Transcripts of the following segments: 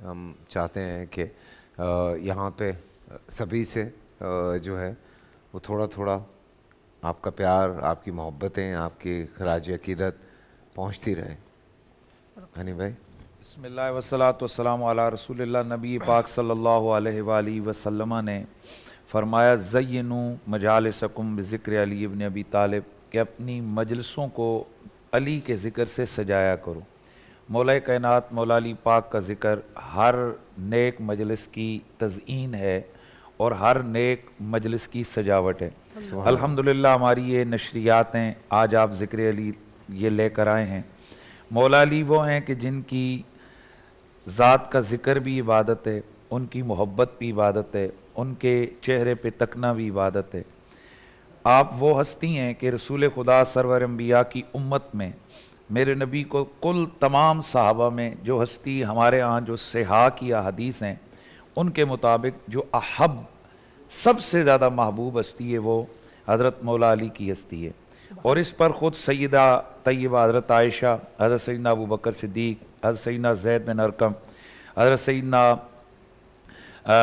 ہم چاہتے ہیں کہ یہاں پہ سبھی سے جو ہے وہ تھوڑا تھوڑا آپ کا پیار، آپ کی محبتیں، آپ کی خراج عقیدت پہنچتی رہے. ہنی بھائی. بسم اللہ والصلاۃ والسلام علی رسول اللہ. نبی پاک صلی اللہ علیہ وآلہ وسلم نے فرمایا زینوا مجالسکم بذکر علی ابن ابی طالب، کہ اپنی مجلسوں کو علی کے ذکر سے سجایا کرو. مولا کائنات مولا علی پاک کا ذکر ہر نیک مجلس کی تزئین ہے اور ہر نیک مجلس کی سجاوٹ ہے. الحمدللہ ہماری یہ نشریات ہیں، آج آپ ذکر علی یہ لے کر آئے ہیں. مولا علی وہ ہیں کہ جن کی ذات کا ذکر بھی عبادت ہے، ان کی محبت بھی عبادت ہے، ان کے چہرے پہ تکنا بھی عبادت ہے. آپ وہ ہستی ہیں کہ رسول خدا سرور انبیاء کی امت میں میرے نبی کو کل تمام صحابہ میں جو ہستی ہمارے ہاں جو صحاح کی احادیث ہیں ان کے مطابق جو احب سب سے زیادہ محبوب ہستی ہے وہ حضرت مولا علی کی ہستی ہے. اور اس پر خود سیدہ طیبہ حضرت عائشہ، حضرت سیدنا ابو بکر صدیق، حضرت سیدنا زید بن ارقم، حضرت سیدنا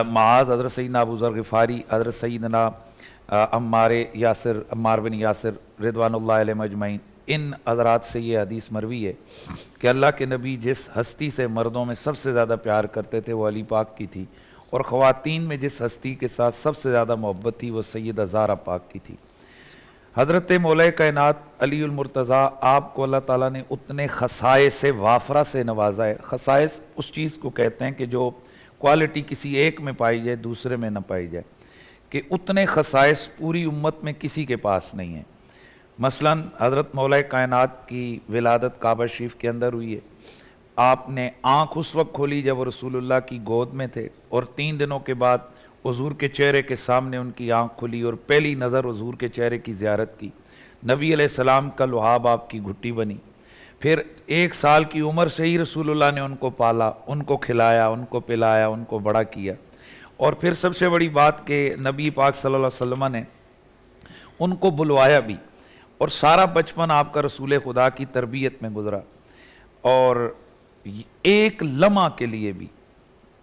معاذ، حضرت سیدنا ابو ذر غفاری، حضرت سیدنا عمار بن یاسر رضوان اللہ علیہ اجمعین، ان حضرات سے یہ حدیث مروی ہے کہ اللہ کے نبی جس ہستی سے مردوں میں سب سے زیادہ پیار کرتے تھے وہ علی پاک کی تھی، اور خواتین میں جس ہستی کے ساتھ سب سے زیادہ محبت تھی وہ سیدہ زہرا پاک کی تھی. حضرت مولا کائنات علی المرتضیٰ، آپ کو اللہ تعالیٰ نے اتنے خصائص وافرہ سے نوازا ہے. خصائص اس چیز کو کہتے ہیں کہ جو کوالٹی کسی ایک میں پائی جائے دوسرے میں نہ پائی جائے، کہ اتنے خصائص پوری امت میں کسی کے پاس نہیں ہیں. مثلا حضرت مولا کائنات کی ولادت کعبہ شریف کے اندر ہوئی ہے. آپ نے آنکھ اس وقت کھولی جب وہ رسول اللہ کی گود میں تھے، اور 3 دنوں کے بعد حضور کے چہرے کے سامنے ان کی آنکھ کھلی اور پہلی نظر حضور کے چہرے کی زیارت کی. نبی علیہ السلام کا لحاف آپ کی گھٹی بنی. پھر 1 سال کی عمر سے ہی رسول اللہ نے ان کو پالا، ان کو کھلایا، ان کو پلایا، ان کو بڑا کیا. اور پھر سب سے بڑی بات کہ نبی پاک صلی اللہ علیہ وسلم نے ان کو بلوایا بھی، اور سارا بچپن آپ کا رسول خدا کی تربیت میں گزرا. اور ایک لمحہ کے لیے بھی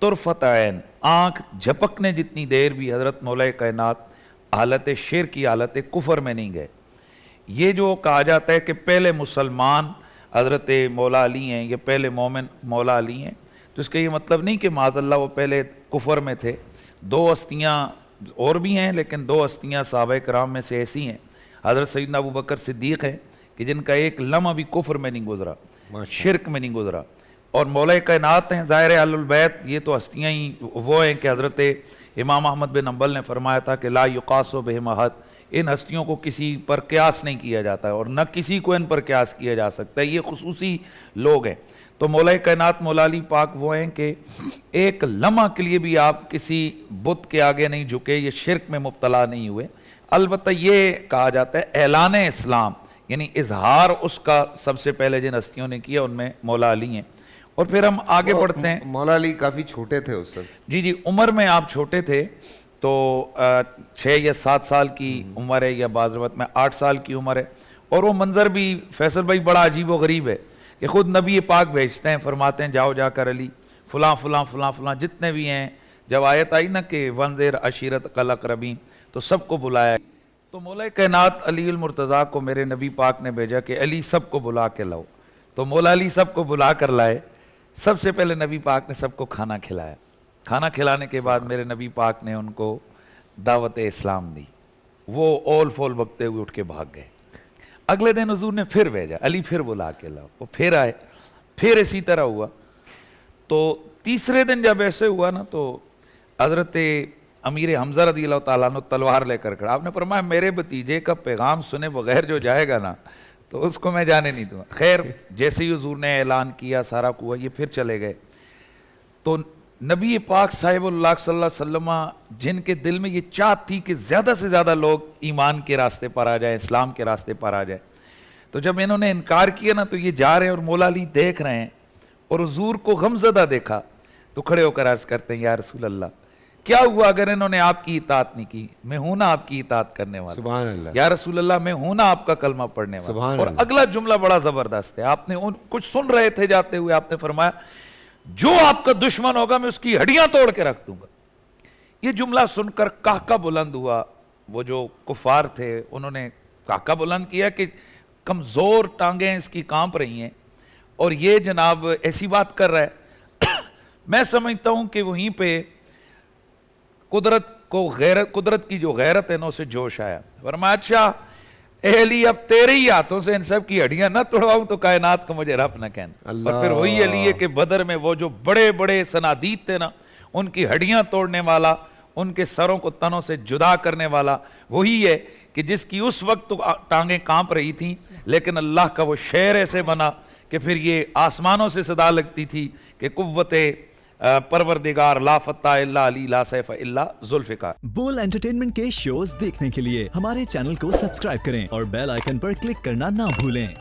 طرفت عین، آنکھ جھپکنے جتنی دیر بھی حضرت مولا کائنات حالت شرک کی حالت کفر میں نہیں گئے. یہ جو کہا جاتا ہے کہ پہلے مسلمان حضرت مولا علی ہیں، یہ پہلے مومن مولا علی ہیں، تو اس کا یہ مطلب نہیں کہ معاذ اللہ وہ پہلے کفر میں تھے. 2 ہستیاں اور بھی ہیں، لیکن 2 ہستیاں صحابہ کرام میں سے ایسی ہیں، حضرت سیدنا ابو بکر صدیق ہیں کہ جن کا ایک لمحہ بھی کفر میں نہیں گزرا، شرک میں نہیں گزرا. اور مولا کائنات ہیں ظاہر اہل البیت، یہ تو ہستیاں ہی وہ ہیں کہ حضرت امام احمد بن حنبل نے فرمایا تھا کہ لا یقاس بہم احد، ان ہستیوں کو کسی پر قیاس نہیں کیا جاتا ہے اور نہ کسی کو ان پر قیاس کیا جا سکتا ہے، یہ خصوصی لوگ ہیں. تو مولا کائنات مولا علی پاک وہ ہیں کہ ایک لمحہ کے لیے بھی آپ کسی بت کے آگے نہیں جھکے، یہ شرک میں مبتلا نہیں ہوئے. البتہ یہ کہا جاتا ہے اعلان اسلام یعنی اظہار اس کا سب سے پہلے جن ہستیوں نے کیا ان میں مولا علی ہیں. اور پھر ہم آگے بڑھتے ہیں. مولا علی کافی چھوٹے تھے اس وقت. جی عمر میں آپ چھوٹے تھے، تو 6 یا 7 سال کی عمر ہے، یا بعض روایت میں 8 سال کی عمر ہے. اور وہ منظر بھی فیصل بھائی بڑا عجیب و غریب ہے کہ خود نبی پاک بھیجتے ہیں، فرماتے ہیں جاؤ جا کر علی فلاں فلاں فلاں فلاں جتنے بھی ہیں، جب آیت آئی نا کہ وانذر عشیرتک الاقربین تو سب کو بلایا. تو مولا کائنات علی المرتضیٰ کو میرے نبی پاک نے بھیجا کہ علی سب کو بلا کے لاؤ. تو مولا علی سب کو بلا کر لائے. سب سے پہلے نبی پاک نے سب کو کھانا کھلایا. کھانا کھلانے کے بعد میرے نبی پاک نے ان کو دعوت اسلام دی. وہ اول فول بکتے ہوئے اٹھ کے بھاگ گئے. اگلے دن حضور نے پھر بھیجا، علی پھر بلا کے لاؤ. وہ پھر آئے، پھر اسی طرح ہوا. تو تیسرے دن جب ایسے ہوا نا تو حضرت امیر حمزہ رضی اللہ تعالیٰ عنہ تلوار لے کر کھڑا. آپ نے فرمایا میرے بھتیجے کا پیغام سنے بغیر جو جائے گا نا تو اس کو میں جانے نہیں دوں گا. خیر جیسے ہی حضور نے اعلان کیا سارا ہوا، یہ پھر چلے گئے. تو نبی پاک صاحب اللہ صلی اللہ علیہ وسلم جن کے دل میں یہ چاہت تھی کہ زیادہ سے زیادہ لوگ ایمان کے راستے پر آ جائیں، اسلام کے راستے پر آ جائیں، تو جب انہوں نے انکار کیا نا تو یہ جا رہے ہیں اور مولا علی دیکھ رہے ہیں اور حضور کو غمزدہ دیکھا تو کھڑے ہو کر عرض کرتے ہیں یا رسول اللہ کیا ہوا اگر انہوں نے آپ کی اطاعت نہیں کی؟ میں ہوں نا آپ کی اطاعت کرنے والا. سبحان اللہ. یا رسول اللہ میں ہوں نا آپ کا کلمہ پڑھنے والا. سبحان اور اللہ. اگلا جملہ بڑا زبردست ہے. آپ نے کچھ سن رہے تھے جاتے ہوئے، آپ نے فرمایا جو آپ کا دشمن ہوگا میں اس کی ہڈیاں توڑ کے رکھ دوں گا. یہ جملہ سن کر کہکہ بلند ہوا. وہ جو کفار تھے انہوں نے کہکہ بلند کیا کہ کمزور ٹانگیں اس کی کانپ رہی ہیں اور یہ جناب ایسی بات کر رہا ہے. میں سمجھتا ہوں کہ وہیں پہ قدرت کی جو غیرت ہے نا اسے جوش آیا. فرمایا اچھا اے علی اب تیرے ہی ہاتھوں سے ان سب کی ہڈیاں نہ توڑواؤں تو کائنات کو مجھے رب نہ کہنا. اور پھر وہی علی ہے کہ بدر میں وہ جو بڑے بڑے صنادید تھے نا ان کی ہڈیاں توڑنے والا, ان کے سروں کو تنوں سے جدا کرنے والا وہی ہے کہ جس کی اس وقت تو ٹانگیں کانپ رہی تھیں, لیکن اللہ کا وہ شعر ایسے بنا کہ پھر یہ آسمانوں سے صدا لگتی تھی کہ قوت پروردگار لا فتح الا علی لا سیف الا ذوالفقار. بول انٹرٹینمنٹ کے شوز دیکھنے کے لیے ہمارے چینل کو سبسکرائب کریں اور بیل آئیکن پر کلک کرنا نہ بھولیں.